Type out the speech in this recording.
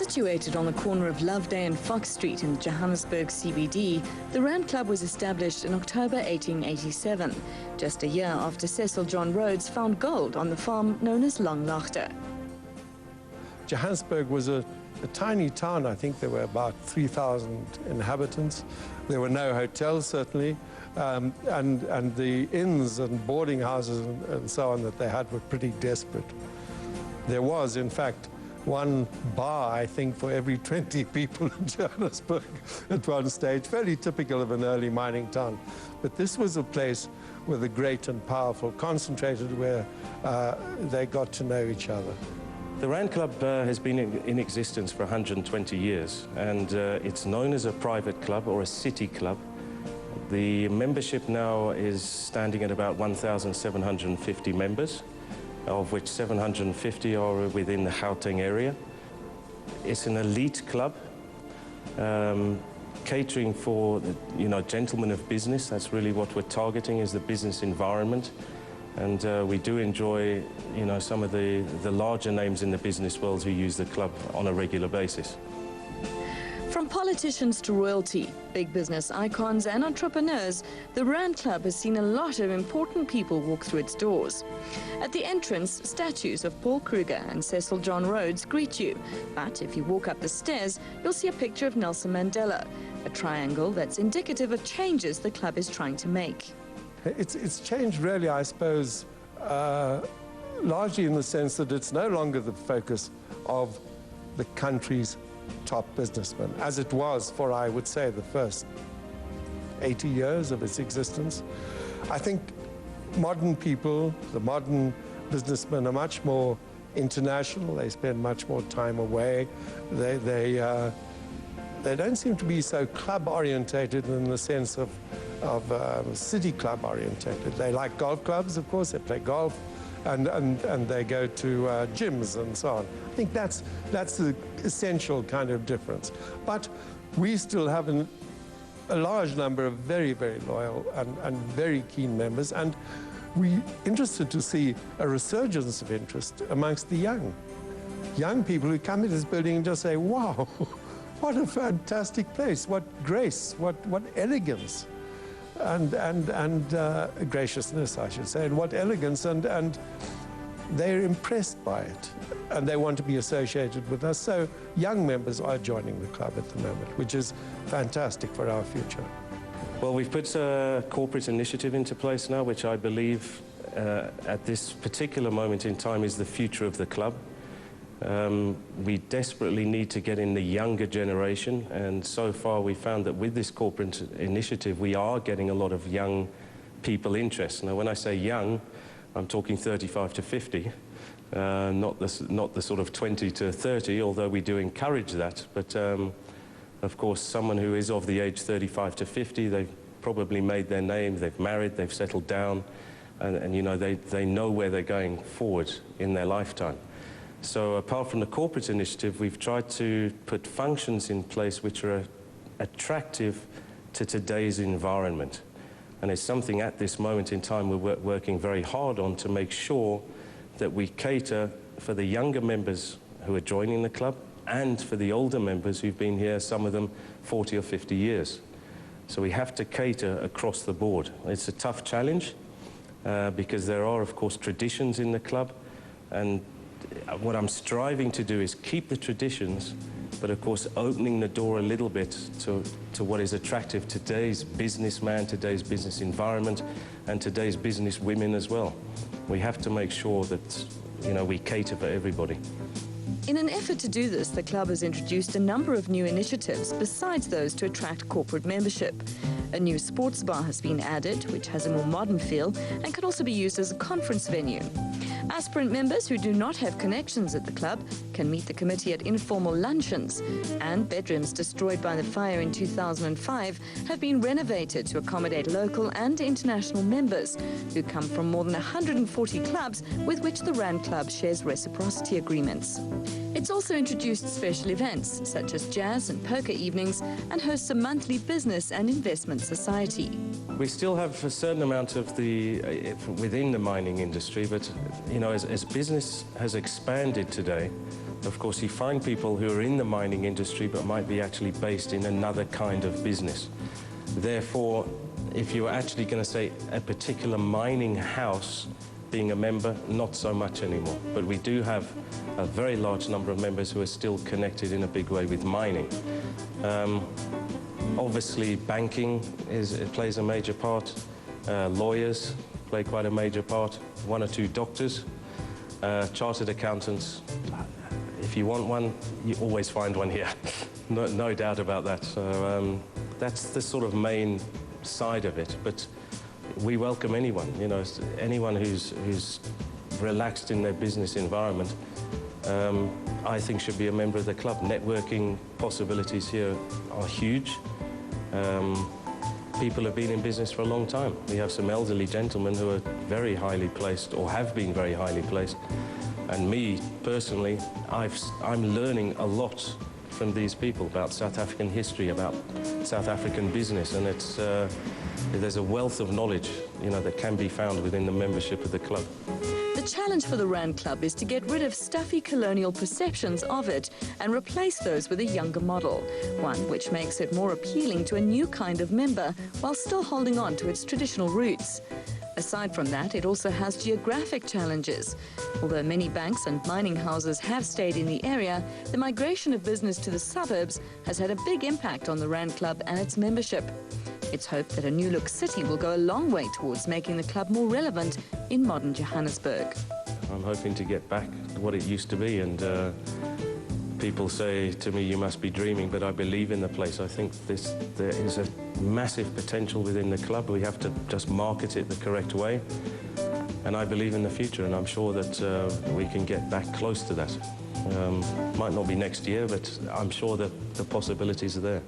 Situated on the corner of Loveday and Fox Street in the Johannesburg CBD, the Rand Club was established in October 1887, just a year after Cecil John Rhodes found gold on the farm known as Langlaagte. Johannesburg was a tiny town. I think there were about 3,000 inhabitants. There were no hotels, certainly, and the inns and boarding houses and so on that they had were pretty desperate. There was, in fact, one bar, I think, for every 20 people in Johannesburg at one stage, fairly typical of an early mining town. But this was a place where the great and powerful concentrated, where they got to know each other. The Rand Club has been in existence for 120 years, and it's known as a private club or a city club. The membership now is standing at about 1,750 members, of which 750 are within the Gauteng area. It's an elite club, catering for, gentlemen of business. That's really what we're targeting, is the business environment. And we do enjoy, some of the larger names in the business world who use the club on a regular basis. From politicians to royalty, big business icons and entrepreneurs, the Rand Club has seen a lot of important people walk through its doors. At the entrance, statues of Paul Kruger and Cecil John Rhodes greet you. But if you walk up the stairs, you'll see a picture of Nelson Mandela, a triangle that's indicative of changes the club is trying to make. It's changed really, I suppose, largely in the sense that it's no longer the focus of the country's top businessmen, as it was for, I would say, the first 80 years of its existence. I think modern people, the modern businessmen, are much more international. They spend much more time away. They don't seem to be so club-orientated in the sense of city club-orientated. They like golf clubs, of course. They play golf, and they go to gyms and so on. I think that's the essential kind of difference. But we still have a large number of very, very loyal and very keen members, and we're interested to see a resurgence of interest amongst the young people who come into this building and just say, wow, what a fantastic place, what grace, what elegance. And graciousness, I should say, and what elegance, and they're impressed by it, and they want to be associated with us. So young members are joining the club at the moment, which is fantastic for our future. Well, we've put a corporate initiative into place now, which I believe at this particular moment in time is the future of the club. We desperately need to get in the younger generation, and so far we found that with this corporate initiative we are getting a lot of young people interest. Now, when I say young, I'm talking 35 to 50, not the sort of 20 to 30, although we do encourage that. But of course, someone who is of the age 35 to 50, they've probably made their name, they've married, they've settled down, and they know where they're going forward in their lifetime. So apart from the corporate initiative, we've tried to put functions in place which are attractive to today's environment. And it's something at this moment in time we're working very hard on, to make sure that we cater for the younger members who are joining the club and for the older members who've been here, some of them 40 or 50 years. So we have to cater across the board. It's a tough challenge because there are, of course, traditions in the club, and what I'm striving to do is keep the traditions, but of course opening the door a little bit to what is attractive to today's businessman, today's business environment, and today's business women as well. We have to make sure that, we cater for everybody. In an effort to do this, the club has introduced a number of new initiatives besides those to attract corporate membership. A new sports bar has been added, which has a more modern feel and can also be used as a conference venue. Aspirant members who do not have connections at the club can meet the committee at informal luncheons, and bedrooms destroyed by the fire in 2005 have been renovated to accommodate local and international members who come from more than 140 clubs with which the Rand Club shares reciprocity agreements. It's also introduced special events such as jazz and poker evenings, and hosts a monthly business and investment society. We still have a certain amount of within the mining industry, but as business has expanded today, of course, you find people who are in the mining industry but might be actually based in another kind of business. Therefore, if you're actually going to say a particular mining house being a member, not so much anymore. But we do have a very large number of members who are still connected in a big way with mining. Obviously, banking plays a major part. Lawyers play quite a major part. 1 or 2 doctors, chartered accountants. If you want one, you always find one here. No doubt about that. So that's the sort of main side of it. But we welcome anyone, you know, anyone who's relaxed in their business environment, I think should be a member of the club. Networking possibilities here are huge. People have been in business for a long time. We have some elderly gentlemen who are very highly placed, or have been very highly placed. And me, personally, I'm learning a lot from these people about South African history, about South African business, and there's a wealth of knowledge, you know, that can be found within the membership of the club. The challenge for the Rand Club is to get rid of stuffy colonial perceptions of it and replace those with a younger model, one which makes it more appealing to a new kind of member while still holding on to its traditional roots. Aside from that, it also has geographic challenges. Although many banks and mining houses have stayed in the area, the migration of business to the suburbs has had a big impact on the Rand Club and its membership. It's hoped that a new-look city will go a long way towards making the club more relevant in modern Johannesburg. I'm hoping to get back to what it used to be, and people say to me, you must be dreaming, but I believe in the place. I think there is a massive potential within the club. We have to just market it the correct way, and I believe in the future, and I'm sure that we can get back close to that. Might not be next year, but I'm sure that the possibilities are there.